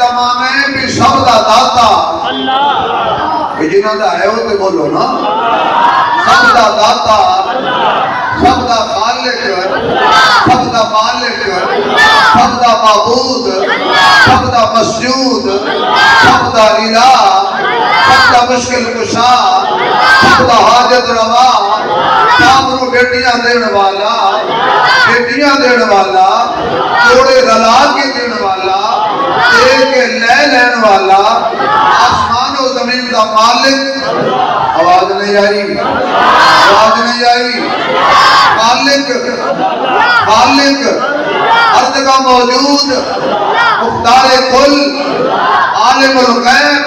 دا معنی ہے بھی سب دا داتا اللہ جنہاں دا ہے وہ تے بولو نا سب دا داتا سب دا خالق سب دا مالک سب دا معبود سب دا مسجود سب دا الہ سب دا مشکل کشا سب دا حاجت روا سامنو بیٹیاں دین والا بیٹیاں دین والا جوڑے رلا کے دین والا دے کے لے لین والا آسمان و زمین دا مالک آواز نہیں آئی آواز نہیں آئی مالک مالک ارض کا موجود مختار کل عالم الغیب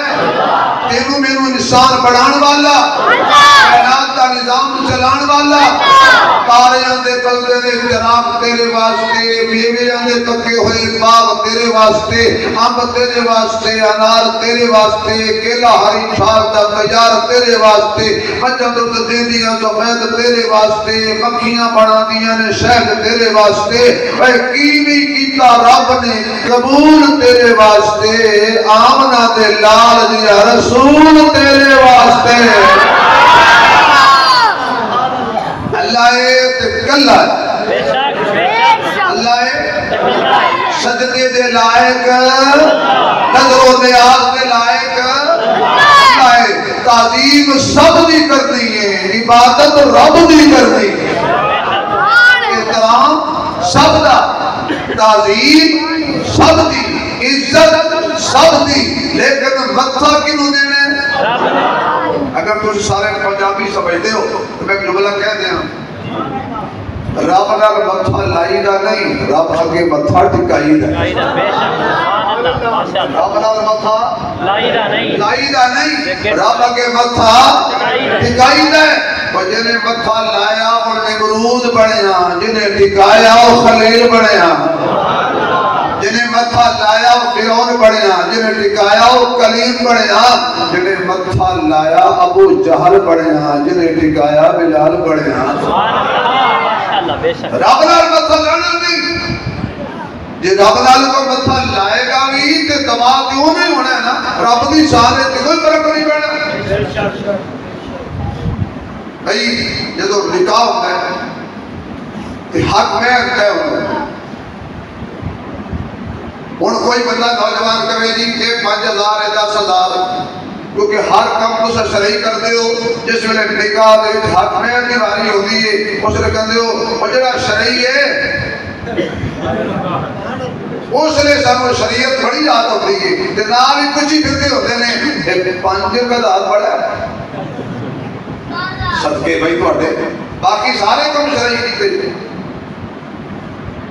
تینوں میروں انسان بڑھان والا کائنات کا نظام چلان والا تاریاں دے قلبے دے جناب تیرے واسطے میویاں دے تکے ہوئے باغ تیرے واسطے امب تیرے واسطے انار تیرے واسطے کیلا ہری چھال دا تیار تیرے واسطے بچہ دودھ دیندیاں سفید تیرے واسطے مکھیاں بنا دیاں نے شہد تیرے واسطے اے کیوی کیتا رب نے قبول تیرے واسطے آمنہ دے لال دیا رسول تیرے واسطے اللہ تکلہ اللہ سجدے دے لائق نظر و نیاز دے لائق اللہ تعظیم سب دی کرنی ہے عبادت رب دی کرنی ہے احترام سب دا تعظیم سب دی عزت سب دی لیکن مدفع کنوں دینے اگر تجھ سارے پنجابی سمجھتے ہو تو میں جملہ کہہ دیا رب نال مدفع لائی دا نہیں رب آگے مدفع ٹکائی دا رب نال مدفع لائی دا نہیں رب آگے مدفع ٹکائی دا اور جنہیں مدفع لایا اور نمرود بڑھیا جنہیں ٹکایا اور خلیل بڑھیا جنہیں مدفع لایا وہ فرعون بڑھیا جنہیں ٹکایا وہ کلیم بڑھیا جنہیں مدفع لایا ابو جہل بڑھیا جنہیں ٹکایا بلال بڑھیا رب نال مدفع لانا نہیں جی رب نال کو مدفع لائے گا بھی تے دماغ کیوں نہیں ہونا ہے نا رب دی شان ہے کوئی فرق نہیں پڑنا بھائی جدو نکاح ہوتا ہے کہ حق میں طے ہوتا ہے ان کوئی بندہ نوجوان کرے جی کہ 5,000 ہے 10,000 کیونکہ ہر کم کو شرعی کر دیو جس میں نکاح دے حق میں دیواری ہوتی ہے اس نے کہتے ہو وہ جڑا شرعی ہے اس نے سانو شریعت بڑی یاد ہوتی ہے تے نال ہی کچھ ہی پھرتے ہوتے ہیں 5,000 بڑا صدقے بھائی تواڈے باقی سارے کم شرعی کیتے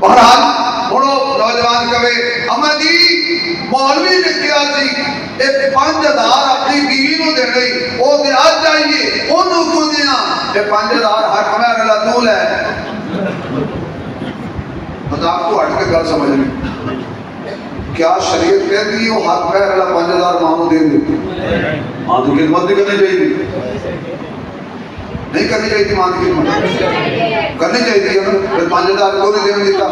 بہرحال ہنو نوجوان کہے اما جی مولوی نے کیا سی ایک 5,000 اپنی بیوی نو دے گئی وہ دے آج جائیے انہوں کو دیا یہ 5,000 حق میں رلا دول ہے مذاق کو ہٹ کے گل سمجھ لیں کیا شریعت کہتی ہے وہ حق میں رلا 5,000 مانو دے دی ماں تو خدمت نہیں کرنی چاہیے نہیں کرنی چاہیے ماں کی خدمت کرنی چاہیے پھر 5,000 کو نہیں دینے دیتا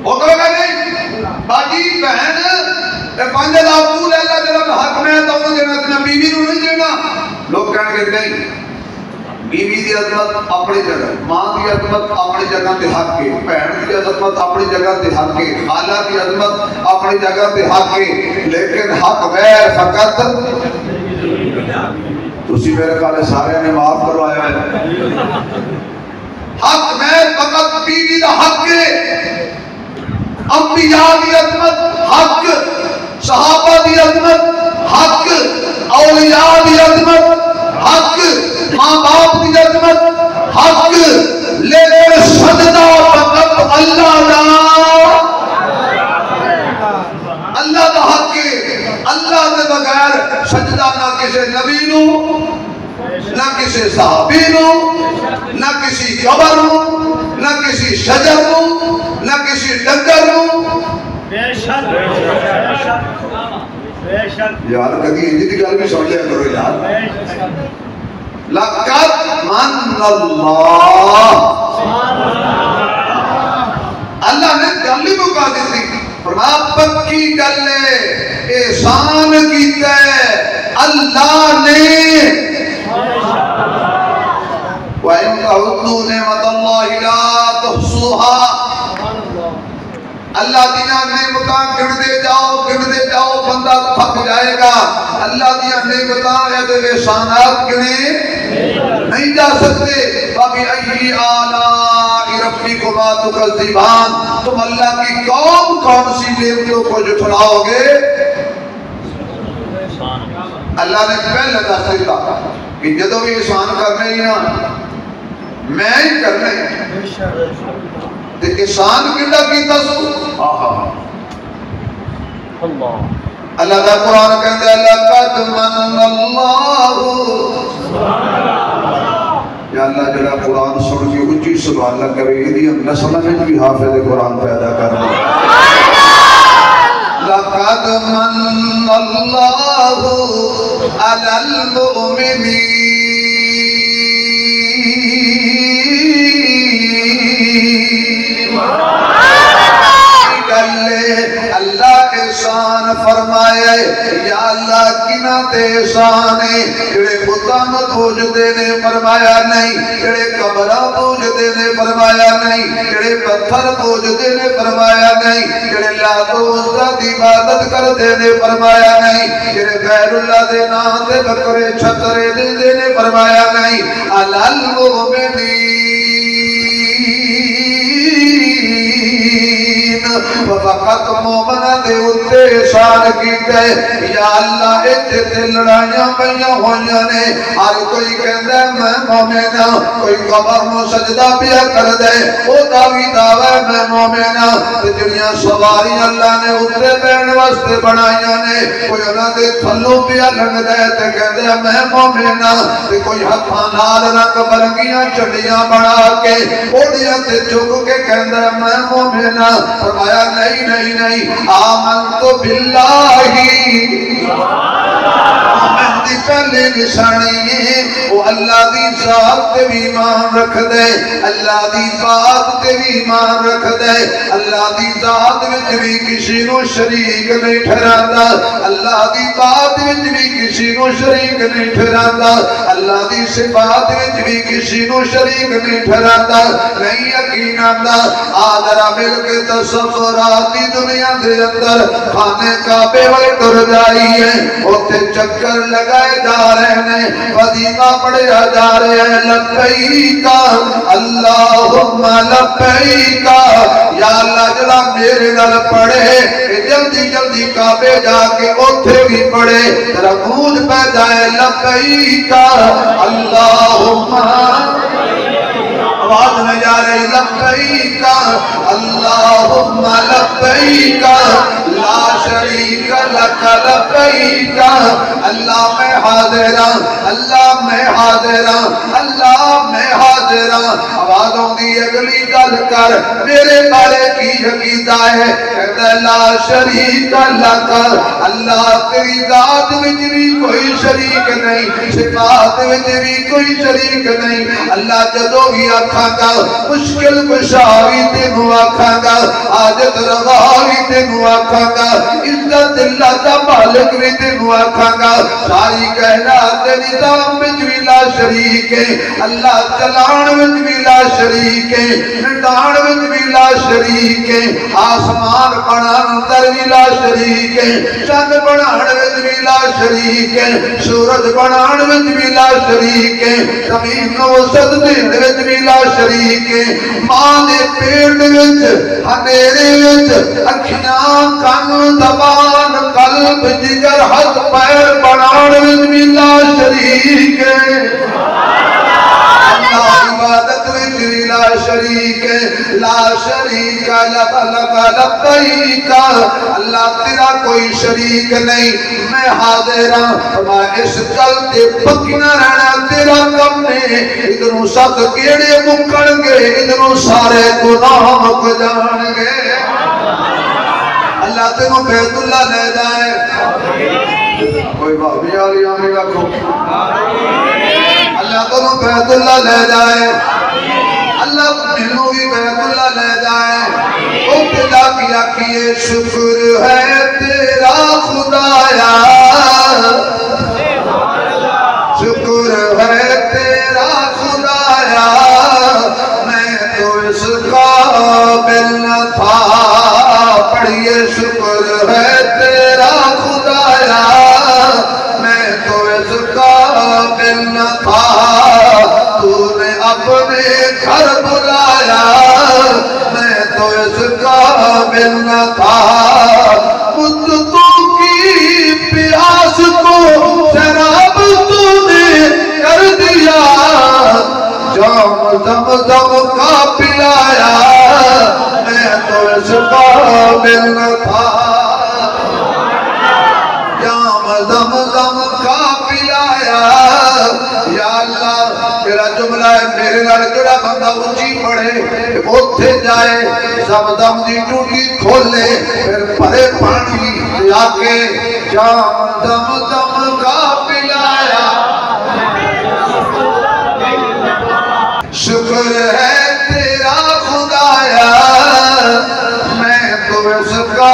وہ کہے گا نہیں باجی بہن 5,000 تو لے لے جب حق میں تو انہوں دینا تینا بیوی نو نہیں دینا لوگ کہنے کے نہیں بیوی دی عظمت اپنی جگہ ماں دی عظمت اپنی جگہ تے حق کے بہن دی عظمت اپنی جگہ تے حق کے خالہ دی عظمت اپنی جگہ تے حق کے لیکن حق غیر فقط تسی میرے خیال سارے نے معاف کروایا ہے حق غیر فقط بیوی دا حق کے انبیاء دی عظمت حق صحابہ دی عظمت حق اولیاء دی عظمت حق ماں باپ دی عظمت حق لیکن سجدہ فقط اللہ دا حق کے اللہ دے بغیر سجدہ نہ کسی نبی نو نہ کسی صحابی نو نہ کسی قبر نو نہ کسی شجر نو نہ کسی ڈنگر نو یار کدی انجی دی گل بھی سمجھ لیا کرو یار لقد من اللہ نے گل ہی مکا دیتی فرمایا پکی گلے احسان کیتا ہے اللہ نے وَإِن تَعُدُّوا نِعْمَةَ اللَّهِ لَا تُحْصُوهَا اللہ دیاں نعمتاں گھڑتے جاؤ بندہ تھک جائے گا اللہ دیاں نعمتاں احسانات گنے نہیں جا سکتے فَبِأَيِّ آلَاءِ رَبِّكُمَا تُكَذِّبَانِ تم اللہ کی کون سی نعمتوں کو جھٹلاؤ گے اللہ نے پہلے دس دیتا کہ جدوں بھی احسان کرنے ہی نا میں ہی کرنے تے احسان کیڑا کیتا سو اللہ دا قرآن کہندا ہے لقد من اللہ یا اللہ جڑا قرآن سن کے اونچی سبحان اللہ کرے ایدی نسل میں بھی حافظ قرآن پیدا کر دے لقد من اللہ علی المؤمنین اللہ احسان فرمائے یا اللہ کنا تے احسان ہے جڑے بتاں پوجدے نے فرمایا نہیں جڑے قبراں پوجدے نے فرمایا نہیں جڑے پتھر پوجدے نے فرمایا نہیں جڑے لات و عزا دی عبادت کردے نے فرمایا نہیں جڑے غیر اللہ دے نام تے بکرے چھترے دے نے فرمایا نہیں علل وقت مومن دے اتے احسان کیتے یا اللہ تے لڑائیاں پئیاں ہوئیاں نے ہر کوئی کہندا ہے میں مومن ہاں کوئی قبر نو سجدہ پیا کر دے او دعوی دعوی میں مومن ہاں تے جڑیاں سواریاں اللہ نے اتے بیٹھن واسطے بنائیاں نے کوئی انہاں دے تھلوں پیا لنگدا ہے تے کہندا ہے میں مومن ہاں تے کوئی ہتھاں نال رنگ برنگیاں چڑیاں بنا کے اوڑیاں تے جھک کے کہندا ہے میں مومن ہاں فرمایا نہیں آمنت باللہ مومن دی پہلے نشانی ہے وہ اللہ دی ذات تے بھی ایمان رکھ دے اللہ دی بات تے بھی ایمان رکھ دے اللہ دی ذات وچ بھی کسی نو شریک نہیں ٹھہراندا اللہ دی بات وچ بھی کسی نو شریک نہیں ٹھہراندا اللہ دی صفات وچ بھی کسی نو شریک نہیں ٹھہراندا نہیں یقین آندا آدرا مل کے تصورات دی دنیا دے اندر خانے کعبے والے ٹر جائی ہے اوتھے چکر لگائے جا رہے ہیں وظیفہ پڑھیا جا رہے ہیں لبیک اللہم لبیک یا اللہ جڑا میرے نال پڑھے جلدی جلدی کعبے جا کے اوتھے بھی پڑھے ذرا گونج پہ جائے لبیک اللہم آواز میں جا رہے لبیک اللہم لبیک لا شریک لک لبیک اللہ میں حاضراں اللہ میں حاضراں اللہ میں حاضراں آواز ہوندی اگلی گل کر میرے بارے کی عقیدہ ہے کہتا ہے لا شریک لک اللہ تیری ذات وچ بھی کوئی شریک نہیں صفات وچ بھی کوئی شریک نہیں اللہ جدوں بھی آکھاں گا مشکل کشاوی تینوں آکھاں گا حاجت رواوی تینوں آکھاں گا عزت اللہ دا مالک بھی تینوں آکھاں گا ساری کائنات نظام وچ بھی لا شریک ہے اللہ چلان وچ بھی لا شریک ہے مٹان وچ بھی لا شریک ہے آسمان بنان اندر بھی لا شریک ہے چند بنان وچ بھی لا شریک ہے سورج بنان وچ بھی لا شریک ہے زمین نو وسعت دین وچ بھی لا شریک ہے ماں دے پیٹ وچ ہنیرے وچ اکھیاں کان زبان قلب جگر ہاتھ پیر بنان وچ بھی لا شریک ہے اللہ عبادت وچ بھی لا شریک ہے لا شریک لک لبیک اللہ تیرا کوئی شریک نہیں میں حاضر ہاں میں اس گل تے پکی نہ رہنا تیرا کم نے ادھروں سب کیڑے مکن گے ادھروں سارے گناہ مک جان گے اللہ تینوں بیت اللہ لے جائے کوئی بابی آلی آمین رکھو اللہ تینوں بیت اللہ لے جائے اللہ منوں بھی بیت اللہ لے جائیں ابتدا کیا کیے شکر ہے تیرا خدایا شکر ہے تیرا خدایا میں تو اس قابل نہ تھا پڑھیے شکر ہے تیرا خدایا میں تو اس قابل نہ تھا تو نے اپنے گھر بلایا میں تو اس قابل نہ تھا مدتوں کی پیاس کو شراب تو نے کر دیا جام زمزم کا پلایا میں تو اس قابل نہ تھا جام زمزم کا پلایا یا اللہ میرا جملہ ہے میرے نال جڑا بندہ اونچی پڑھے اوتھے جائے زمزم دی ٹوٹی کھولے پھر بھرے پانی لا کے جام زمزم کا پلایا شکر ہے تیرا خدایا میں تو اس کا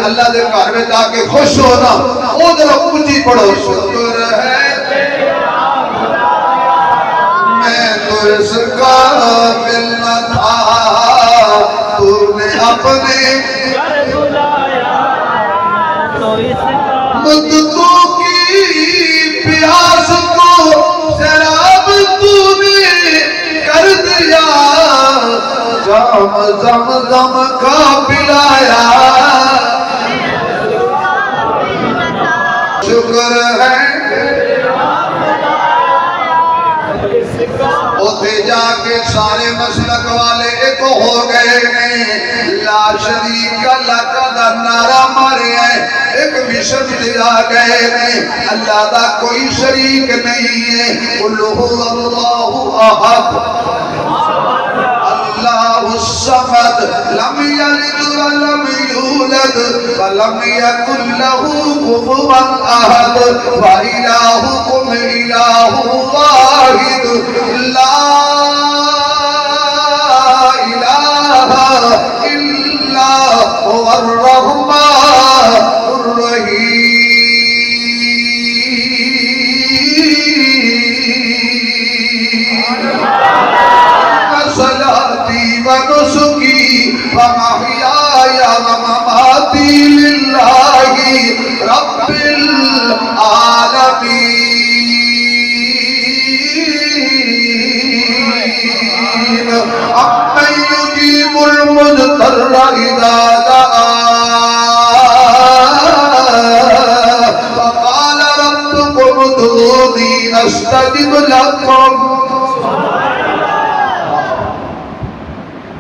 اللہ دے گھر میں جا کے خوش ہونا او ذرا اونچی پڑھو شکر ہے میں تو اس قابل نہ تھا تو نے اپنے مدتوں کی پیاس کو شراب تو نے کر دیا جام زمزم کا پلایا شکر ہے اوتھے جا کے سارے مسلک والے ایک ہو گئے ہیں لا شریک لک دا نعرہ مارے ہیں ایک مشن دیا گئے ہیں اللہ دا کوئی شریک نہیں ہے قل هو اللہ احد اللہ الصمد لم یلد ولم یولد ولم یکن له کفوا احد وإلہکم الہ واحد لا الہ الا هو الرحمن الرحیم صلاتی و نسکی و محیای و مماتی للہ رب العالمین امن یجیب المضطر اذا دعا وقال ربكم ادعوني استجب لكم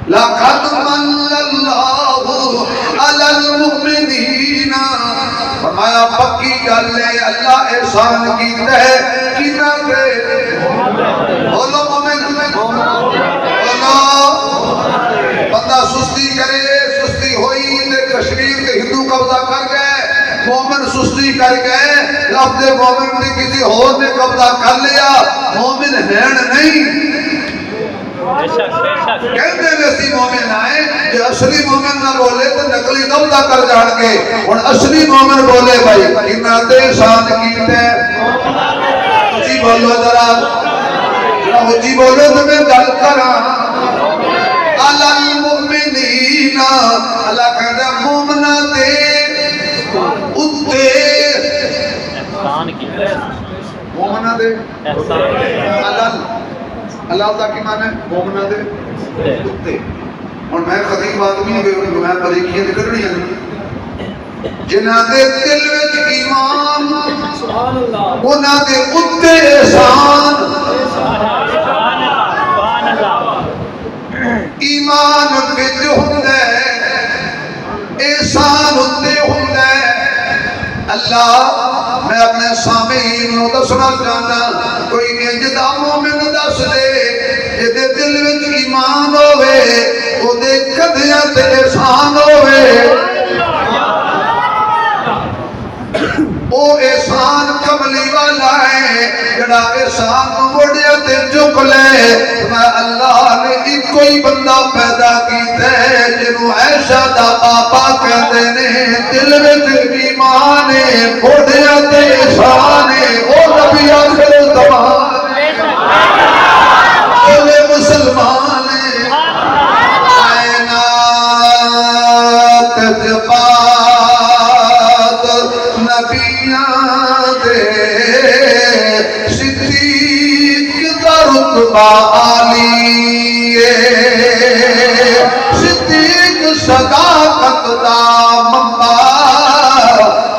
لقد من اللہ علی المؤمنین فرمایا پکی گل ہے اللہ احسان کیتا ہے کینا کہ بولو مومن بولو بندہ سستی کرے سستی ہوئی تے کشمیر کے ہندو قبضہ کر گئے مومن سستی کر گئے لفظ مومن نے کسی اور نے قبضہ کر لیا مومن ہین نہیں کہتے ہیں اسی مومن آئے کہ اصلی مومن نہ بولے تو نقلی قبضہ کر جان کے اور اصلی مومن بولے بھائی انہاں تے شان کیتے اچھی بولو ذرا اچھی بولو تو میں گل کراں علی المؤمنین اللہ کہتا مومنہ دے اتے مومنہ دے اللہ تعالیٰ کی معنی ہے مومنہ دے اتے اور میں خطیب آدمی میں بریکیاں کرنی ہے جنہ دے دل وچ ایمان انہاں دے اتے احسان ایمان وچ ہوندا ہے احسان اتے ہوندا ہے اللہ میں اپنے سامعین نو دسنا چاہنا کوئی انجدا مومن دس دے جدے دل وچ ایمان ہوے او دے قدیاں تے احسان ہوے او احسان کملی والا ہے جڑا احسان موڑیا تے چک لے میں اللہ نے ایک کوئی بندہ پیدا کیتا ہے جنہوں عائشہ دا پاپا کہتے نے دل وچ ایمان موڑیا تے احسان او نبی آخر زمان بولے مسلمان آلی صدیق صداقت دا منبع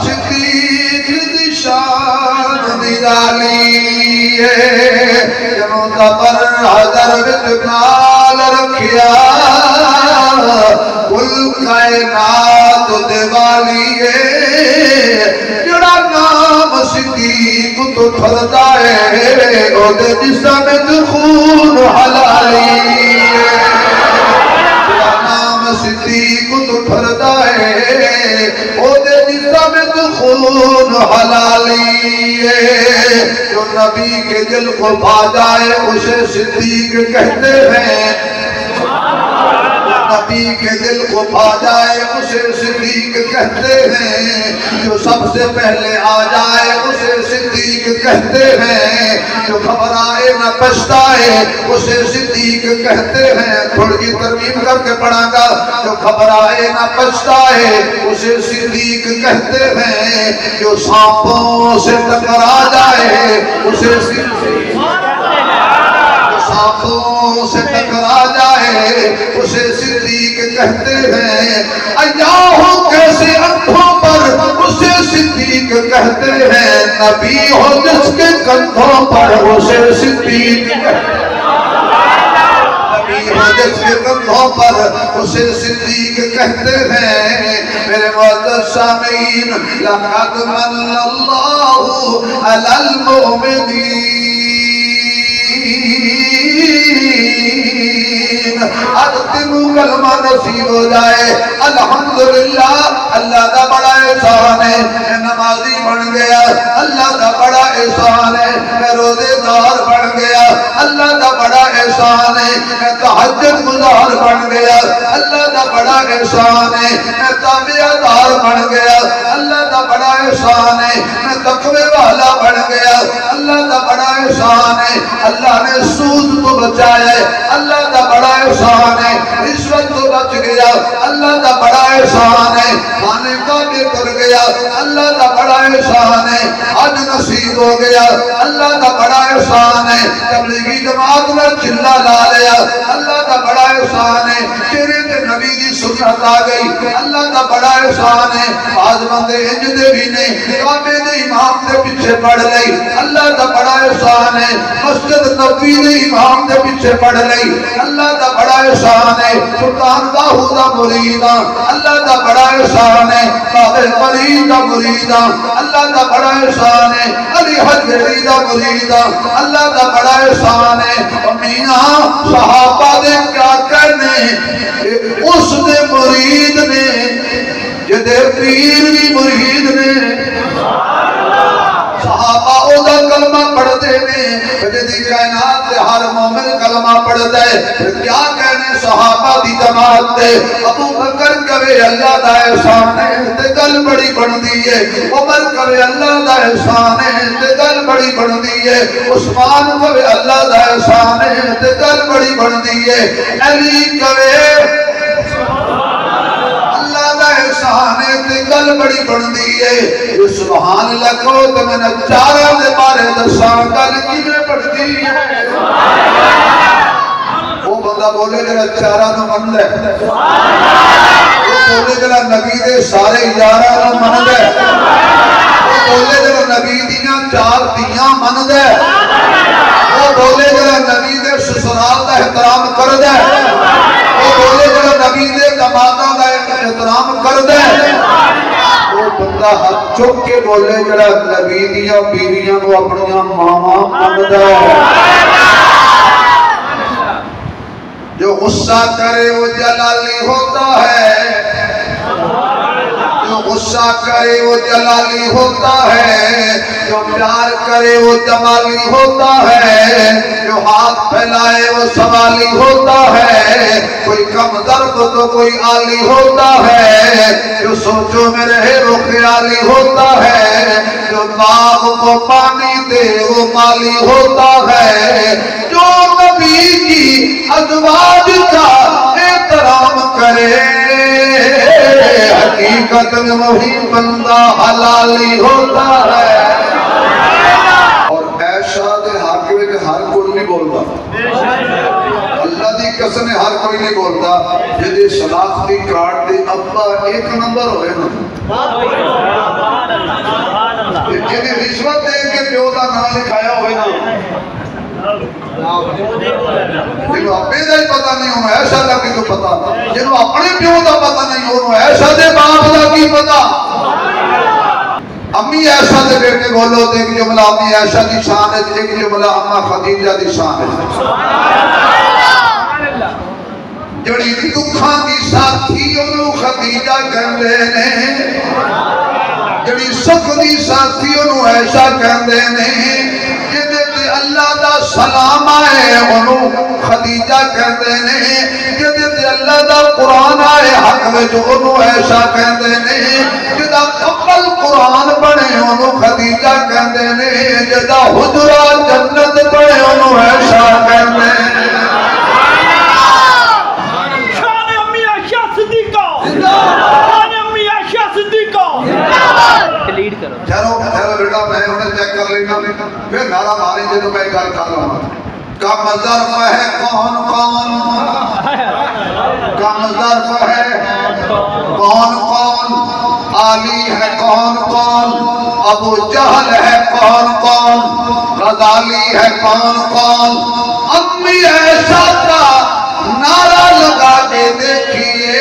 صدیق دی شان نرالی جنہوں دا پر حضر وچ نال رکھیا کل کائنات دیوالی جڑا نام صدیق تو تھردا ہے او دے جسم خون حلالی جڑا نام صدیق تو تھردا ہے او دے جسم خون حلالی جو نبی کے دل کو پا جائے اسے صدیق کہتے ہیں نبی کے دل کو پا جائے اسے صدیق کہتے ہیں جو سب سے پہلے آ جائے اسے صدیق کہتے ہیں جو گھبرائے نہ پچھتائے اسے صدیق کہتے ہیں تھوڑی جی ترمیم کر کے پڑھا گا جو گھبرائے نہ پچھتائے اسے صدیق کہتے ہیں جو سانپوں سے ٹکرا جائے اسے سانپوں سے ٹکرا جائے اسے صدیق کہتے ہیں ایاہو کیسے انکھوں پر اسے صدیق کہتے ہیں نبی ہو جس کے کندھوں پر اسے صدیق کہتے ہیں نبی ہو جس کے کندھوں پر اسے صدیق کہتے ہیں میرے معزز سامعین لقد من اللہ علی المؤمنین آج تینوں کلمہ نصیب ہو جائے الحمدللہ اللہ دا بڑا احسان ہے میں نمازی بن گیا اللہ دا بڑا احسان ہے میں روزے دار بن گیا اللہ دا بڑا احسان ہے میں تہجد گزار بن گیا اللہ دا بڑا احسان ہے میں تابعہ دار بن گیا اللہ دا بڑا احسان ہے میں تقوی والا بن گیا اللہ دا بڑا احسان ہے اللہ نے سود تو بچایا ہے اللہ دا بڑا احسان ہے رشوت تو بچ گیا اللہ دا بڑا احسان ہے کھانے کا بھی کر گیا اللہ دا بڑا احسان ہے حج نصیب ہو گیا اللہ دا بڑا احسان ہے تبلیغی جماعت میں چلا لا لیا اللہ دا بڑا احسان ہے چہرے تے نبی دی سنت آ گئی اللہ دا بڑا احسان ہے آج بندے انج دے بھی نہیں کعبے دے امام دے پیچھے پڑھ لئی اللہ دا بڑا احسان ہے مسجد نبوی دے امام دے پیچھے پڑھ لئی اللہ دا بڑا احسان ہے سلطان باہو دا مریدہ اللہ دا بڑا احسان ہے بابل فرید دا مریدہ اللہ دا بڑا احسان ہے علی حجری دا مریدہ اللہ دا بڑا احسان ہے امینا صحابہ دے کیا کرنے اس دے مرید نے جدے پیر بھی مرید نے صحابہ او دا کلمہ پڑھ دے نے جدی کائنات دے ہر مومن کلمہ پڑھ دے کیا کہنے صحابہ دی جماعت دے ابو بکر کہے اللہ دا احسان ہے تے گل بڑی بن دی ہے عمر کہے اللہ دا احسان ہے تے گل بڑی بن دی ہے عثمان کہے اللہ دا احسان ہے تے گل بڑی بن دی ہے علی کہے احسان ہے تے گل بڑی بندی ہے سبحان اللہ کہو تو میں نے چارہ دے بارے دسان گل کیویں بڑھتی ہے وہ بندہ بولے جڑا چارہ نو مندا ہے وہ بولے جڑا نبی دے سارے یاراں نو مندا ہے وہ بولے جڑا نبی دیاں چار دیاں مندا ہے وہ بولے جڑا نبی دے سسرال دا احترام کردا ہے وہ بولے جڑا نبی دے دماداں دا احترام کردا ہے وہ بندہ ہاتھ چک کے بولے جڑا نبی دیاں بیویاں نو اپنیاں ماواں مندا ہے جو غصہ کرے وہ جلالی ہوتا ہے جو غصہ کرے وہ جلالی ہوتا ہے، جو پیار کرے وہ جمالی ہوتا ہے، جو ہاتھ پھیلائے وہ سوالی ہوتا ہے، کوئی کم ضرب تو کوئی عالی ہوتا ہے، جو سوچوں میں رہے وہ خیالی ہوتا ہے، جو باغ کو پانی دے وہ مالی ہوتا ہے، جو نبی کی ازواج کا احترام کرے حقیقت میں وہی بندہ حلالی ہوتا ہے۔ اور ایشا دے حق میں ہر کوئی نہیں بولتا، اللہ دی قسم ہر کوئی نہیں بولتا، جدی شناختی کارڈ دے ابا ایک نمبر ہوئے نا، جدی رشوت دے کے پیو دا نام لکھایا ہوئے نا، جنہوں اپنے دا ہی پتہ نہیں انہوں ایشا دا کی تو پتہ، جنہوں اپنے پیو دا پتہ نہیں انہوں ایشا دے باپ دا کی پتہ۔ امی ایشا دے بیٹے بولو دے ایک جملہ امی ایشا دی شان ہے، ایک جملہ اماں خدیجہ دی شان ہے۔ جڑی دکھاں دی ساتھی انہوں خدیجہ کہندے نے، جڑی سکھ دی ساتھی انہوں ایشا کہندے نے، اللہ دا سلام آئے انہوں خدیجہ کہتے ہیں، جدے اللہ دا قرآن آئے حق میں جو انہوں ایشا کہتے ہیں، جدہ قبل قرآن بڑھے انہوں خدیجہ کہتے ہیں، جدہ حجرہ جنت بڑھے انہوں ایشا کہتے ہیں۔ شان امی عائشہ صدیقہ، شان امی عائشہ صدیقہ۔ چلو بیٹا میں انہیں چیک کر لینا، پھر نارا ماری جنہوں میں گھر کھا رہا ہوں۔ کم ظرف ہے کون کون، کم ظرف ہے کون کون، عالی ہے کون کون، ابو جہل ہے کون کون، غزالی ہے کون کون۔ امی ایشا کا نعرہ لگا کے دیکھئے،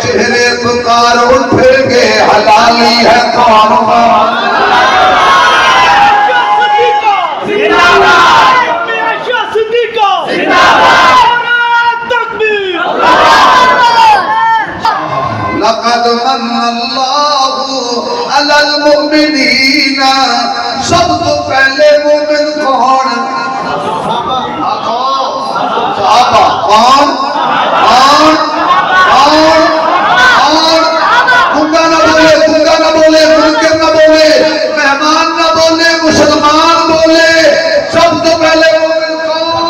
چہرے پکار اٹھ گے حلالی ہے کون کون۔ لقد من اللہ علی المؤمنین، سب تو پہلے مومن کون؟ صحابہ۔ کون؟ کون؟ کون؟ کون؟ گنگا نہ بولے، گنگا نہ بولے، منکر نہ بولے، مہمان نہ بولے، مسلمان بولے، سب تو پہلے مومن کون؟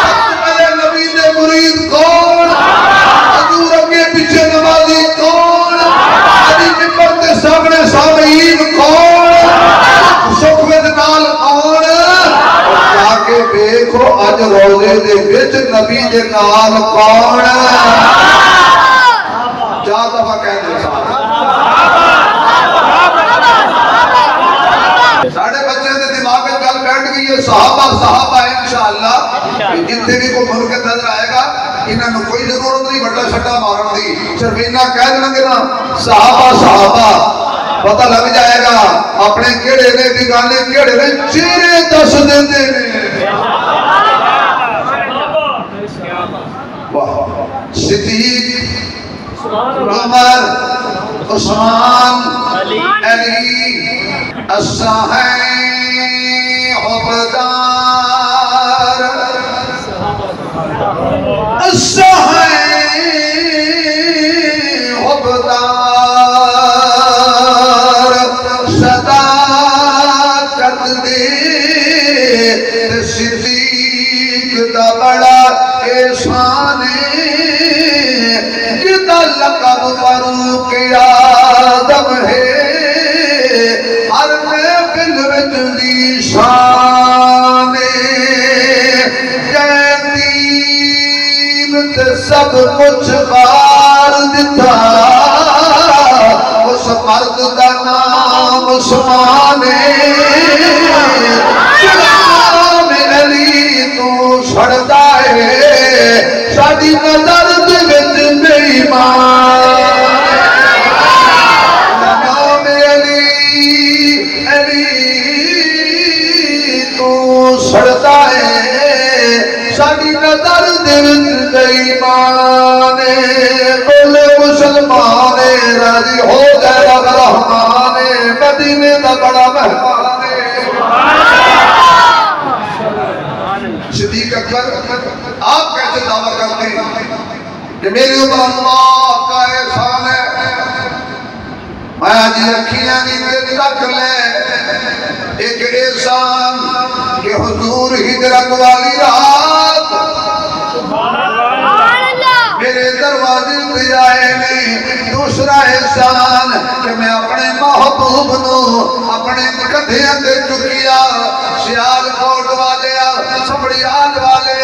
سب تو پہلے نبی دے مرید کون؟ حضور کے پیچھے نمازی کون؟ علی ممبر کے سامنے سامعین کون؟ سکوت نال کون؟ جاکے دیکھو اج روزے دے وچ نبی دے نال کون؟ چار دفعہ کہہ دے ساڑھے بچے دے دماغ میں گل بیٹھ گئی ہے، صحابہ صحابہ انشاءاللہ، جتنے بھی کوئی ملک نظر آئے گا انہاں نو کوئی ضرورت نہیں بڑا چھٹا مارن دی، صرف انہاں کہہ دیں گے نا صحابہ صحابہ، پتہ لگ جائے گا اپنے کیڑے نے بیگانے کیڑے نے چہرے دس دیندے نے۔ صدیق، عمر، عثمان، علی، الصحیح عبدان، الصحیح عبدان، صداقت دے صدیق دا بڑا احسان جدا لقب فاروق آدم ہے، ہر محفل وچ دی شان یتیم تے سب کچھ بار دتا، اس مرد دا نام عثمان جناب علی تو چھڑدا ہے ساڈی نظر دے وچ بے ایمان، جناب علی تو چھڑدا ہے ساڈی نظر دے وچ بے ایمان، بول مسلمان راضی ہو جائے رب رحمان مدینے دا بڑا مہمان صدیق اکبر آپ کیسے دعویٰ کرتے ہیں کہ میری اوپر اللہ کا احسان ہے میں جی اکھیاں دی دل رکھ لے ایک احسان کہ حضور ہجرت والی رات میرے دروازے پہ آئے نہیں دوسرا احسان کہ میں اپنے محبوب نو اپنے کدھیاں دے چکیا سیال کوٹ والے سمڑیال والے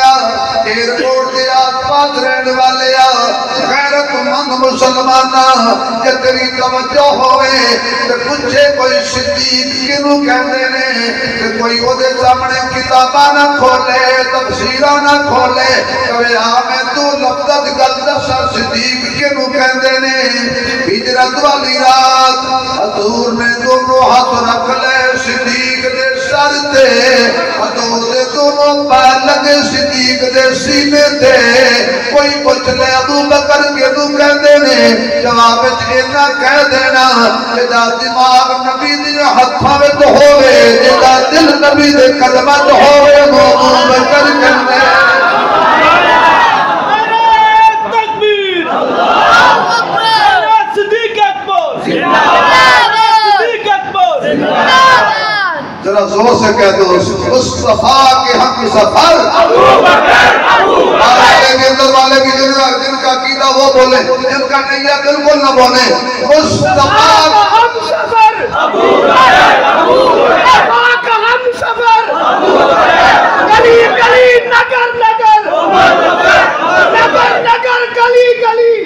ایئرپورٹ دے آس پاس رہنے والے غیرت مند مسلمانہ کہ تیری توجہ ہوئے کہ پوچھے کوئی صدیق کنوں کہتے نے کہ کوئی وہ دے سامنے کتابہ نہ کھولے تفسیرہ نہ کھولے کہ آمیں تو لفظت گلدسہ صدیق کنوں کہتے نے ہجرت والی رات حضور نے دونوں ہاتھ رکھ لے صدیق دے سر تے حضور دے دونوں پیر لگے صدیق دے سینے تے کوئی پوچھ لے ابو بکر کے تو کہتے نے جواب اینا کہہ دینا جدا دماغ نبی دے ہتھاں وچ ہوے جدا دل نبی دے قدماں وچ ہوے ابو بکر کہندے ذرا زور سے کہہ دو مصطفیٰ کے ہم سفر ابو بکر والے بھی جن کا عقیدہ وہ بولے جن کا نہیں ہے بالکل نہ بولے مصطفیٰ کا ہم سفر ابو بکر کا ہم سفر ابو بکر گلی گلی نگر نگر نگر نگر گلی گلی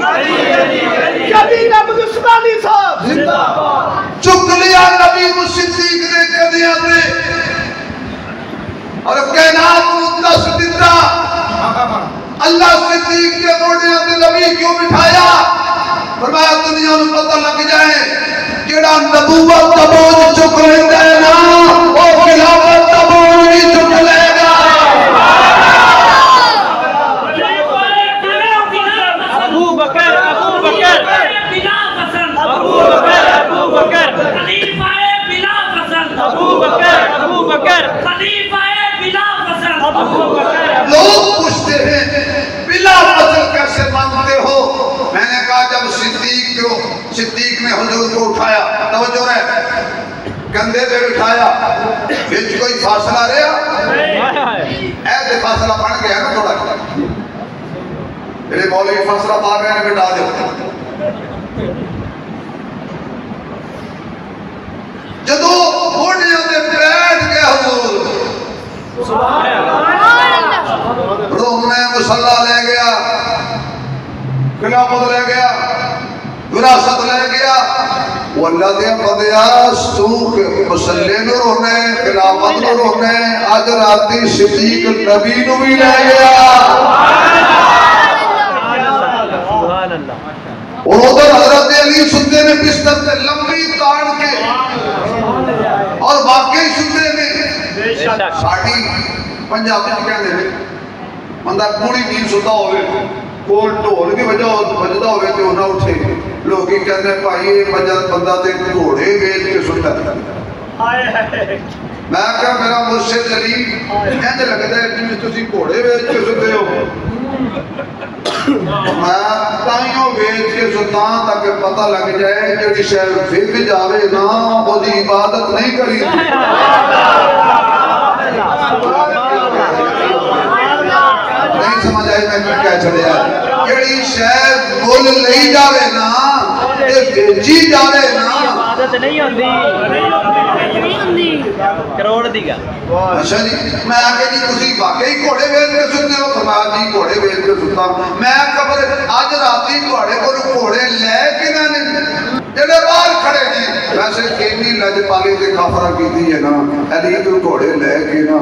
کبھی نبی عثمانی صاحب چک لیا نبی صدیق نے کدیاں نے اور کائنات مقدس دیتا اللہ صدیق کے موڑیاں نے نبی کیوں بٹھایا فرمایا دنیا نو پتہ لگ جائے جڑا نبوت دا بوجھ چک لیندا ہے نا او خلافت دا بوجھ بھی چک لے گا ابو بکر ابو بکر بلا پسند ابو بکر ابو بکر خلیفہ بلا پسند ابو بکر ابو بکر خلیفہ بلا پسند ابو بکر لوگ پوچھتے ہیں بلا پسند کیسے مانتے ہو میں نے کہا جب صدیق نے حضور کو اٹھایا توجہ رہے کندھے پہ بٹھایا بچ کوئی فاصلہ رہا ایسے فاصلہ بن گیا نا تھوڑا میرے مولوی فاصلہ پا گئے نے بٹھا دے جدو موڑیاں دے بیٹھ گئے حضور روم نے مسلح لے گیا خلافت لے گیا وراثت لے گیا واللہ دے قدیاس تو مسلح نو رونے خلافت نو رونے آج راتی صدیق نبی نو بھی لے گیا اور ادھر حضرت علی ستے نے بستر سے لمبی تاڑ کے اور واقعی ستے نے ساڑھی پنجابی کہنے میں بندہ پوری نیند ستا ہوئے کول ٹھول بھی بجدا ہوئے تے انہاں اٹھے لوگ ہی کہنے پائیے بندہ تے گھوڑے ویچ کے ستا میں کہا میرا مرشد علی انج لگتا ہے جی تسی گھوڑے ویچ کے ستے ہو میں تائیوں ویچ کے سلطان تاکہ پتہ لگ جائے جڑی شہر پھر جاوے نا وہ دی عبادت نہیں کری نہیں سمجھ آئے میں کیا چلے آئے جڑی شہر بول لئی جاوے نا بیچی جاوے نا عبادت نہیں ہوندی کروڑ دی گا اچھا جی میں آگے جی تسی واقعی گھوڑے ویچ کے سنتے ہو فرمایا جی گھوڑے ویچ کے سنتا میں قبر آج راتی گھوڑے لے کے نہ جڑے باہر کھڑے ہیں ویسے کینی لج پالی تے کافرہ کی دی ہے نا علی تو گھوڑے لے کے نا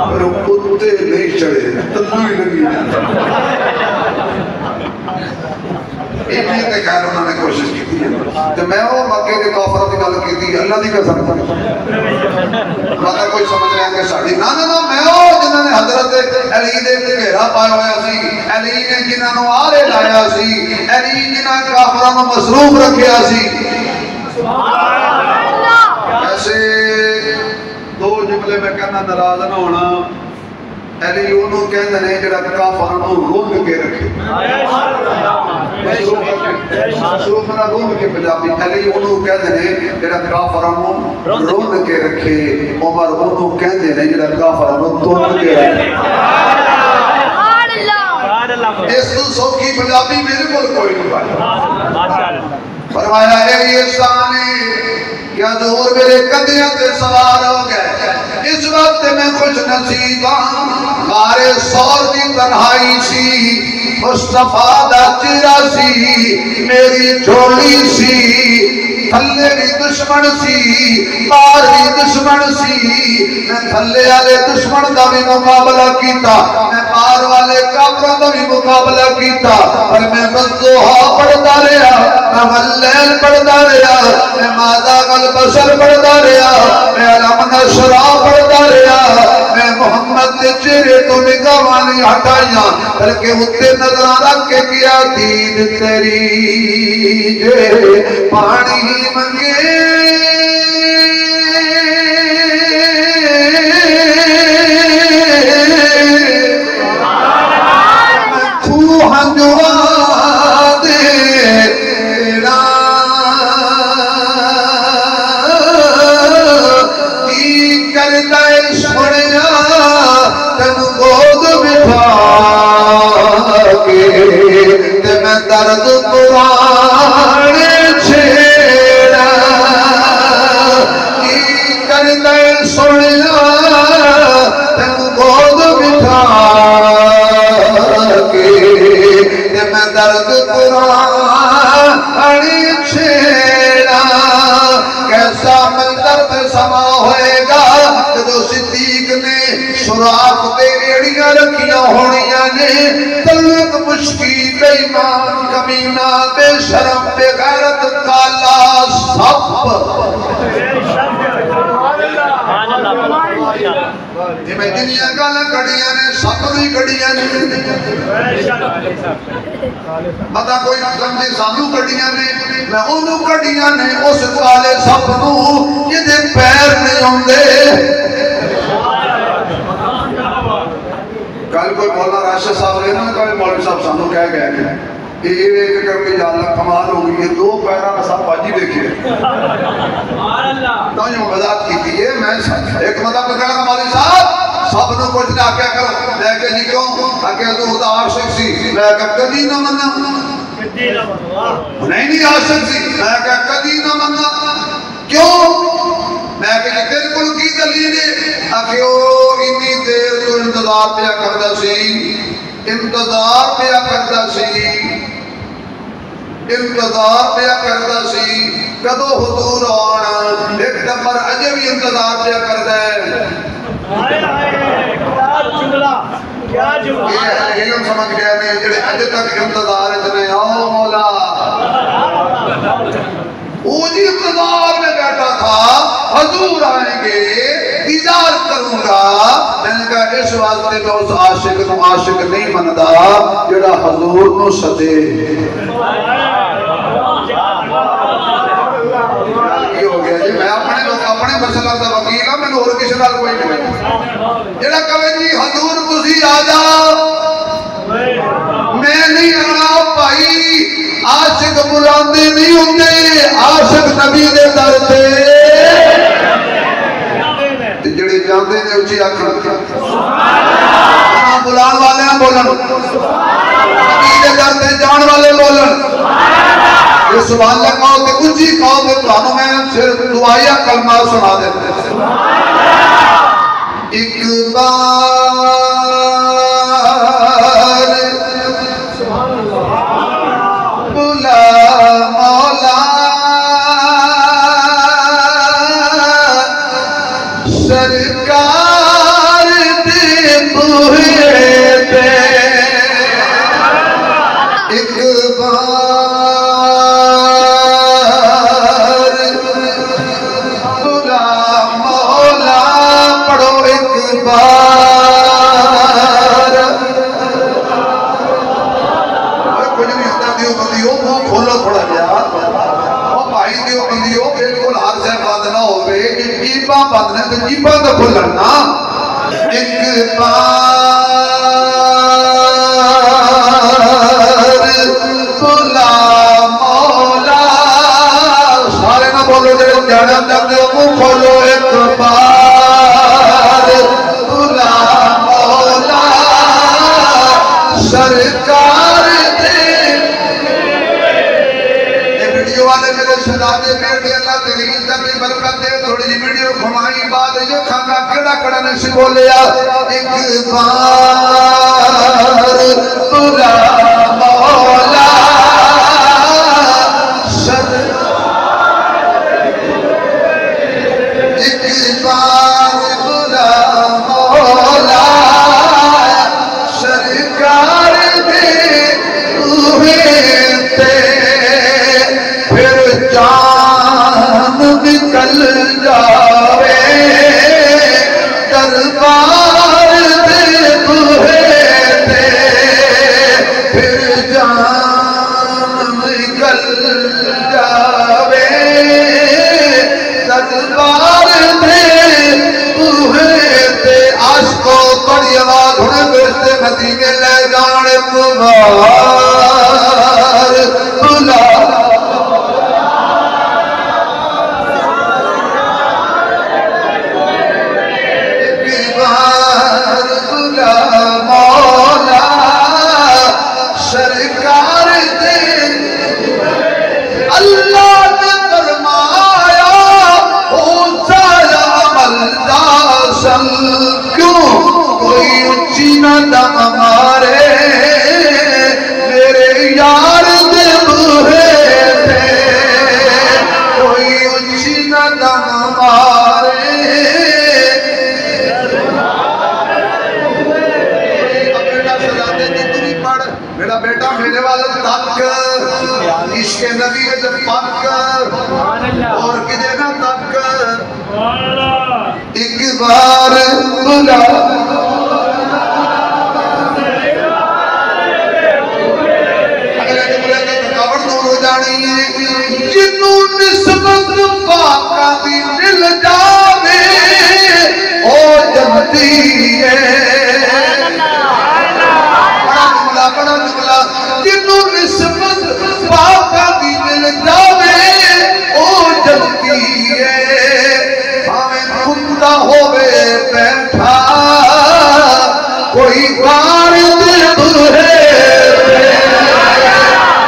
پر کتے نہیں چڑھے تلو ہی لگی ایک نہیں تے خیر انہوں نے کوشش کی تھی تو میں وہ مکے کے کافروں کی گل کی تھی اللہ دی قسم مگر کوئی سمجھ رہے ہیں کہ ساڑی نا میں وہ جنہوں نے حضرت علی دے گھیرا پایا ہوا سی، علی نے جنہوں نے آرے لایا سی، علی جنہوں نے کافروں میں مصروف رکھیا سی۔ ایسے دو جملے میں کہنا ناراض نہ ہونا، علی انہوں کہندے نے جڑا کافراں نوں رون کے رکھے، مصروف نہ رون کے پنجابی، علی انہوں کہندے نے جڑا کافراں نوں رون کے رکھے، عمر انہوں کہندے نے جڑا کافراں نوں تون کے رکھے۔ اس تو سوکھی پنجابی میرے کو کوئی نہیں بات۔ فرمایا ہے یہ سانے کیا دور میرے قدیاں تے سوار ہو گئے، اس وقت میں خوش نصیب غارِ سور دی تنہائی سی، مصطفیٰ دا چہرہ سی، میری جھولی سی، تھلے بھی دشمن سی، پار بھی دشمن سی، میں تھلے والے دشمن دا بھی مقابلہ کیتا، میں پار والے کافروں دا بھی مقابلہ کیتا، اور میں والضحیٰ پڑھتا رہا، میں واللیل پڑھتا رہا، میں ماذا والبشر پڑھتا رہا، میں علم نشرہ پڑھتا رہا، میں محمد کے چہرے تو نگاہ نہیں ہٹائیاں بلکہ اتے نظران رکھ کے کیا دید تیری جے پانی منگے تو ہنجوا دینا کی کرتا سنیا تن گود بٹھا کے تے میں درد قرآن چھیڑا کی کرتا سنیا تن گود بٹھا کے تے میں درد قرآن چھیڑا۔ کیسا منظر پہ سما ہوئے گا جو صدیق نے سراخ دے ایڑیاں رکھیاں ہونیاں نے، تلک مشکی بے ایمان کمینہ بے شرم بے غیرت کالا سب یہ میں جنیاں گالا کڑیاں نے سب بھی کڑیاں نے بتا کوئی سمجھے سانو کڑیاں نے میں انہوں کڑیاں نے اس کالے سب نو یہ دے پیر نہیں ہوں دے۔ کل کوئی مولا راشد صاحب رہے نا کوئی مولوی صاحب سانو کہہ گئے کہ یہ ایک کر کے یا اللہ کمال ہوگی یہ دو پیرہ کا صاحب باجی دیکھئے تو یہ مبادات کی تھی یہ میں ایک مطلب کہا کہ مولوی صاحب سب نے کچھ نہ کیا کرو میں کہ جی کیوں کہ حضور دا عاشق سی میں کہ کدی نہ مننا نہیں عاشق سی میں کہ کدی نہ مننا کیوں میں کہ بالکل کی دلیل ہے کہ وہ اتنی دیر تو انتظار پیا کردا سی انتظار پیا کردا سی کدو حضور آنا ایک نمبر اجے بھی انتظار پیا کردا ہے۔ یہ علم سمجھ گیا میں جڑے اجے تک انتظار اتنے آؤ مولا وہ جی انتظار میں بیٹھا تھا حضور آئیں گے دیدار کروں گا میں نے کہا اس واسطے میں اس عاشق نہیں مندا جڑا حضور نو سدے یہ ہو گیا جی میں اپنے مسئلہ دا وکیل ہوں میں نے اور کسی نال کوئی نہیں جڑا کہے جی حضور تسی آ جاؤ میں نہیں آنا بھائی عاشق بلاندے نہیں ہوندے عاشق نبی دے در تے جڑے جاندے نے اچھی آکھن بلان والے ہیں بولن نبی دے در تے جان والے بولن یہ سبحان اللہ کہو کہ اچھی کہو کہ تو میں صرف دعائیہ کلمہ سنا دیتے ایک بار بولو تھوڑا جا بھائی دیو بندیو بالکل ہر سے بند نہ ہوئے جیباں بند نے تو جیباں تو کھلنا ایک بار بلا مولا سارے نہ بولو جب جانا جب منہ کھولو ایک بار بلا مولا سرکار دے ویڈیو والے میرے شہزادے بیٹے اللہ تیری عزت کی برکت دے تھوڑی جی ویڈیو گھمائی بعد یہ کھانا کیڑا کڑا نشی بولیا ایک بار بلا مولا ایک بار بلا مولا سرکار دے پھر جان نکل جاوے دربار دے بوہے پھر جان نکل جاوے دربار دے بوہے عاشقو بڑی آواز ہونے بیشتے مدینے لے جانے مبار بلا مولا سرکار دے اللہ نے فرمایا او سارا عمل داسل کیوں کوئی اچھی نہ دم مارے میرے یار دے بوہے تھے کوئی اچھی نہ دم مارے میرا بیٹا میرے والے تک عشق نبی جب پاک اور کدے نہ تک ایک بار بلا تھکاوٹ دور ہو جانی ہے جنوں نسبت پاکا دی مل جاوے او جمتی ہے بڑا جملہ جنوں نسبت پاکا دی مل جاوے او جلتی ہے ہمیں کتا ہوئے بیٹھا کوئی بار دے بوہے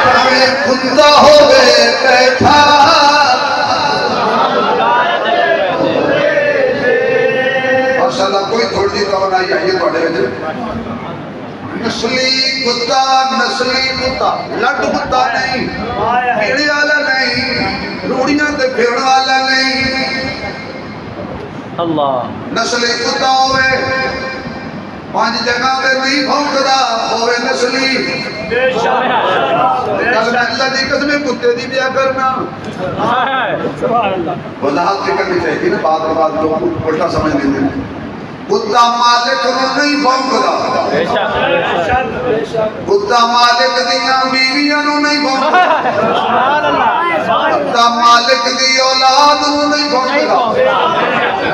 ہمیں کتا ہوئے بیٹھا ماشاءاللہ کوئی تھوڑی جی توانائی آئیے توڑے وجہ نسلی کتا نسلی کتا لٹ کتا نہیں پیڑے والا نہیں روڑیاں تے پھیڑ والا نہیں اللہ نسلی کتا ہوئے پانچ جگہ پہ نہیں بھونکدا ہوئے نسلی اللہ دی قسمیں کتے دی بیا کرنا وضاحت ذکر نہیں چاہیے نا بعد لوگ الٹا سمجھ لیتے ہیں کتا مالک نو نہیں بھونکدا کتا مالک دیاں بیویاں نو نہیں بھونکدا کتا مالک دی اولاد نو نہیں بھونکدا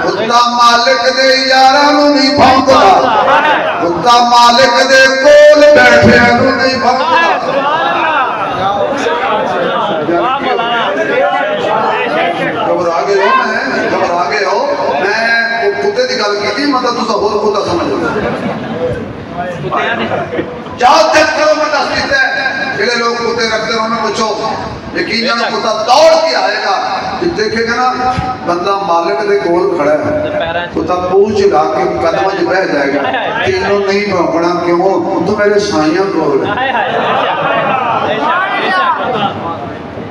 کتا مالک دے یاراں نو نہیں بھونکدا کتا مالک دے کول بیٹھیاں نو نہیں بھونکدا گھبرا گئے ہو میں کتے دی گل کی مطلب تو سب اور کتا سمجھ لو جاؤ چیک کرو میں دس دیتا ہے جڑے لوگ کتے رکھتے ہیں انہیں پوچھو یقین جانا کتا دوڑ کے آئے گا دیکھے گا نا بندہ مالک دے کول کھڑا ہے کتا پوچھ لا کے قدم جو بہ جائے گا تینوں نہیں بھونکنا کیوں تو میرے سائیاں کول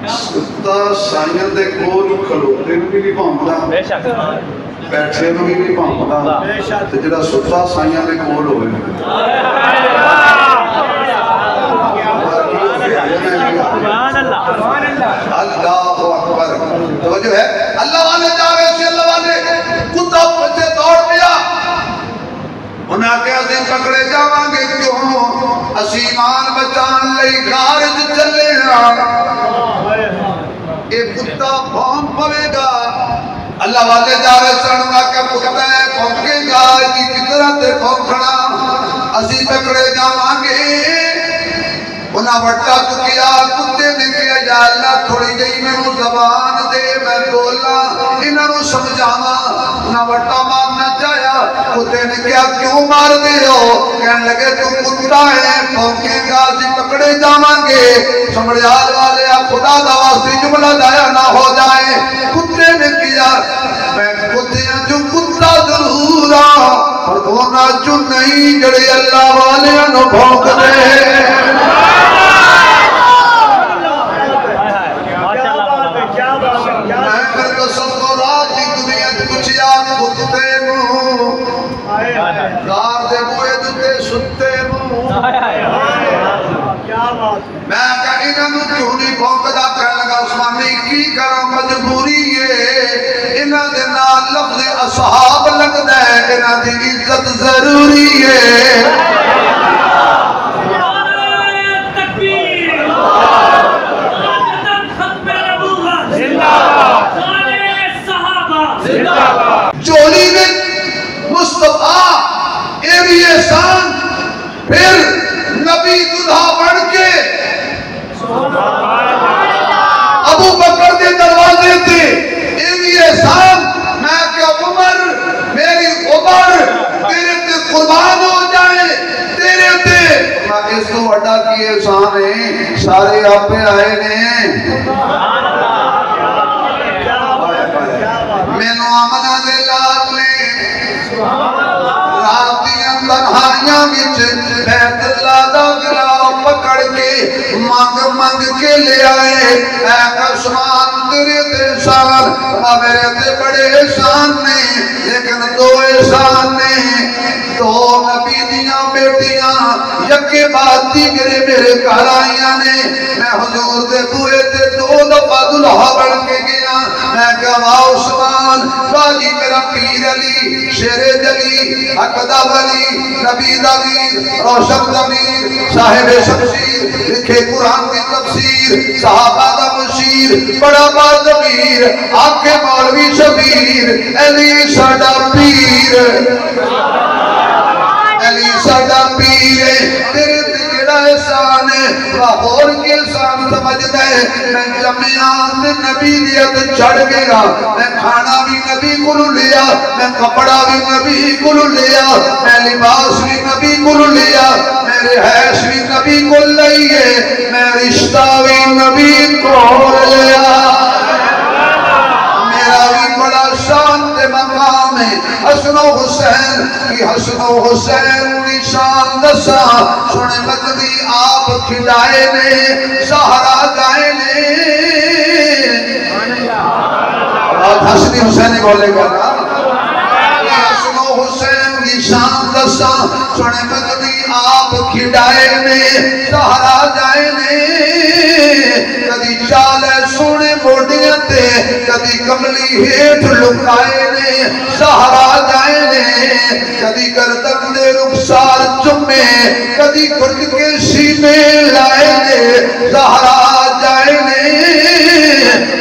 کتا سائیاں دے کول کھڑوتے بھی نہیں بھونکتا بیٹھے نو بھی نہیں بھونکدا تے جڑا ستا سائیاں دے کول ہوئے اللہ اکبر توجہ ہے اللہ والے جاوے سے اللہ والے کتا پچھے دوڑ پیا انہیں آکے عظیم پکڑے جاواں گے کیوں اسی ایمان بچان لئی خارج چلے ایک کتا بھون پوے گا اللہ والے جارے سنگا کہ کتا ہے پھونکے گا جی کترہ تے پھونکنا اسی پکڑے جامانگے انہاں وٹا چکیا کتے نے کیا یا اللہ تھوڑی جئی میں وہ زبان دے میں بولا انہاں رو سمجھاما انہاں وٹا مارنا چاہیا کتے نے کیا کیوں مار دے ہو کہنے لگے تو کتا ہے پھونکے گا اسی پکڑے جامانگے سمجھال والے خدا دواستی جملہ دایا نہ ہو جائے کتے نے کیا میں کتیاں جو کتا ضرورا اور دونا جو نہیں جڑے اللہ والے انہوں بھونک دے میں کہیں نہ کیوں نہیں بھونکدا کہنے لگا عثمانی کی کرم مجبوری ہے انہاں دے نال لفظ اصحاب لگدا ہے انہاں دی عزت ضروری ہے چولی نے مصطفیٰ ایوی احسان پھر نبی دلہا بڑھ کے ابو بکر دے دروازے تھے ایوی احسان میں کہ عمر میری عمر تیرے تے قربان ہو جائے تیرے تے میں اس کو اڈا کی احسان ہے سارے آپ پہ آئے نے میں نو آمنہ دے لات لے راتیاں تنہائیاں وچ بیت اللہ دا گراؤ پکڑ کے مانگ کے لے آئے اے قسمان تیرے تے شان میرے تے بڑے احسان نے لیکن دو احسان نے دو نبی دیاں بیٹیاں یکے بعد دیگرے میرے گھر آئیاں نے میں حضور دے بوئے تے دو دفعہ دلہا بڑھ کے گیا میں کہا عثمان باجی میرا پیر علی شیر جلی حقدہ ولی نبی دغیر روشن ضمیر صاحب شمشیر لکھے قرآن کی تفسیر صحابہ دا مشیر بڑا بادمیر آنکھیں مولوی شبیر علی ساڈا پیر علی ساڈا پیر تیرے تکڑا احسان ہے لاہور کے احسان سمجھتا ہے میں جمعیان نبی دیت چڑھ گیا میں کھانا بھی نبی کو لیا میں کپڑا بھی نبی کو لیا میں لباس بھی نبی کو لیا میں رہائش بھی نبی کو لئیے میں رشتہ بھی نبی کو لیا میرا بھی بڑا شانت مقام ہے حسن و حسین کی حسن و حسین نشان دسا سنے مجدی آپ کھلائے نے سہرا گائے نے حسنی حسینی بولے گا نا حسن و حسین نشان دسا سنے مجدی آپ کھلائے نے سہرا گائے نے کدی چالے سونے موڑیاں تے کدی کملی ہیٹ لکائے نے سہرا جائے نے کدی گردن دے رخسار چمے کدی گرد کے سینے لائے نے سہرا جائے نے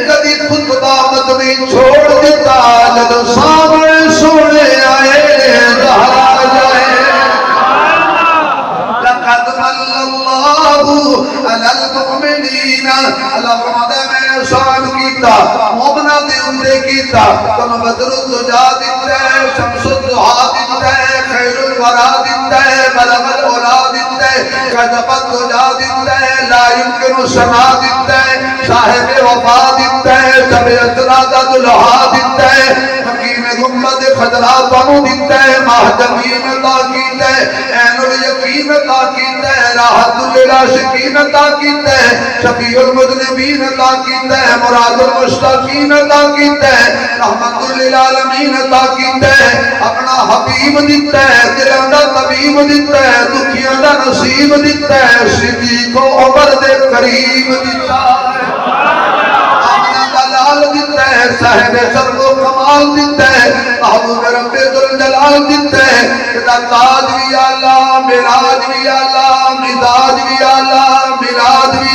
کدی خطبہ مدنی چھوڑ دیتا جدو سامنے سونے آئے سہرا جائے لقد مل اللہ علی المؤمنین اللہ فرماتا ہے میں احسان کیتا مومنہ دے اندے کیتا تم بدر الدجا دیتا ہے شمس الدہا دیتا ہے خیر الورا دیتا ہے بلغ الورا دیتا ہے قذب الدجا دیتا ہے لا يمکن سنا دیتا ہے صاحب وفا دیتا ہے سب اطلاع دلہا دیتا ہے حکیم گمبد خجرہ بنو دیتا ہے مہدمین عطا کیتا ہے این الیقین عطا کیتا ہے راحت للعاشقین عطا کیتا ہے شفیع المذنبین عطا کیتا ہے مراد المشتاقین عطا کیتا ہے رحمت للعالمین عطا کیتا ہے اپنا حبیب دیتا ہے دلوں دا طبیب دیتا ہے دکھیاں دا نصیب دیتا ہے صدیق و عمر دے قریب دیتا ہے جلال دیتا ہے صاحب سر و کمال دیتا ہے محبوب رب ذوالجلال دیتا ہے کہ تاج بھی اللہ معراج بھی اللہ مزاج بھی اللہ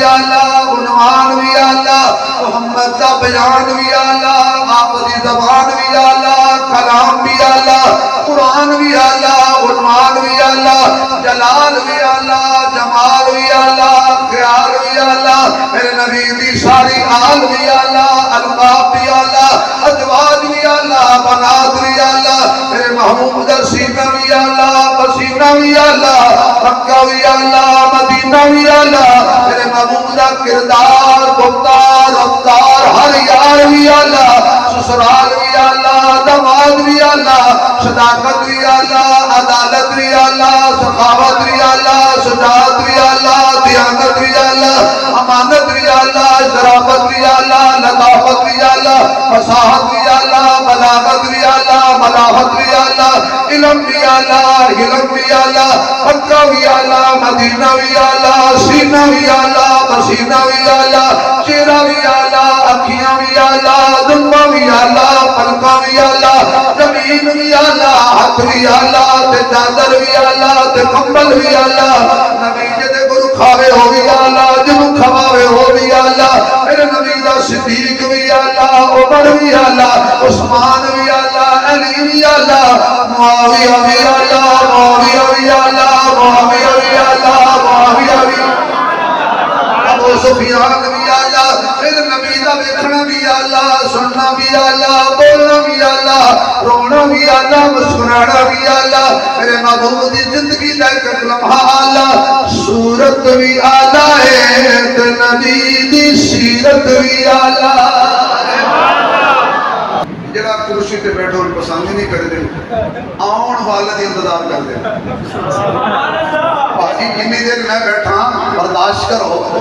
بھی اللہ عنوان بھی اللہ محمد دا بیان بھی اللہ آپ دی زبان بھی اللہ کلام بھی اللہ قرآن بھی اللہ عنوان بھی اللہ جلال بھی اللہ جمال بھی اللہ خیال بھی اللہ میرے نبی دی ساری آل بھی اللہ القاب بھی اللہ ازواج بھی اللہ بنات بھی اللہ میرے محبوب دا سینہ بھی اللہ پسینہ بھی اللہ مکہ بھی اللہ مدینہ بھی اللہ میرے محبوب دا کردار گفتار رفتار ہر یار بھی اللہ سسرال بھی اللہ دماد بھی اللہ صداقت بھی اللہ عدالت بھی اللہ سخاوت بھی اللہ شجاعت بھی اللہ دیانت بھی اللہ امانت بھی اللہ شرافت بھی اللہ لطافت بھی اللہ فصاحت بھی اللہ بلاغت بھی اللہ ملاحت بھی اللہ علم بھی اللہ علم بھی اللہ مکہ بھی اللہ مدینہ بھی اللہ سینہ بھی اللہ پسینہ بھی اللہ چہرہ بھی اللہ اکھیاں بھی اللہ دنبا بھی اللہ پلکہ بھی اللہ زمین بھی اللہ ہاتھ بھی اللہ تے چادر بھی اللہ تے کمبل بھی اللہ نبی جدے گرو کھاوے ہو بھی اللہ جنو کھواوے ہو بھی اللہ میرے نبی دا صدیق بھی اللہ عمر بھی اللہ عثمان بھی اللہ علی بھی اللہ معاویہ بھی اللہ معاویہ بھی اللہ معاویہ بھی اللہ معاویہ بھی ابو سفیان بھی اللہ میرے نبی دا دیکھنا بھی اللہ سننا بھی اللہ بولنا بھی اللہ رونا بھی اللہ مسکرانا بھی اللہ میرے محبوب دی زندگی دا ایک لمحہ اللہ صورت بھی اللہ ہے تے نبی دی سیرت بھی اللہ جڑا کرسی تے بیٹھو اور پسند ہی نہیں کر دے آن والا دی انتظار کر دے باقی جنی دیر میں بیٹھا برداشت کرو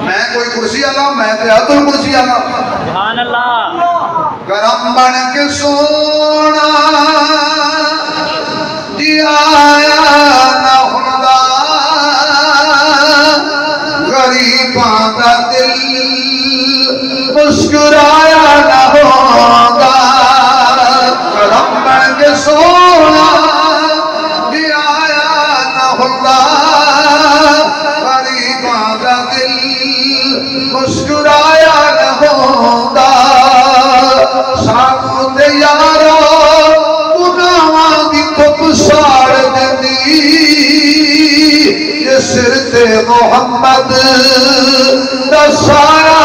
میں کوئی کرسی اللہ میں تے عدل کرسی اللہ سبحان اللہ کرم بن کے سونا جی آیا نہ ہوندا غریباں دا دل مسکرایا نہ ہوگا کرم بن کے سونا بھی آیا نہ ہوگا غریباں دا دل مسکرایا نہ ہوگا سانو تے یارو گناہاں دی دھپ ساڑ دیندی یہ سر تے محمد دا سارا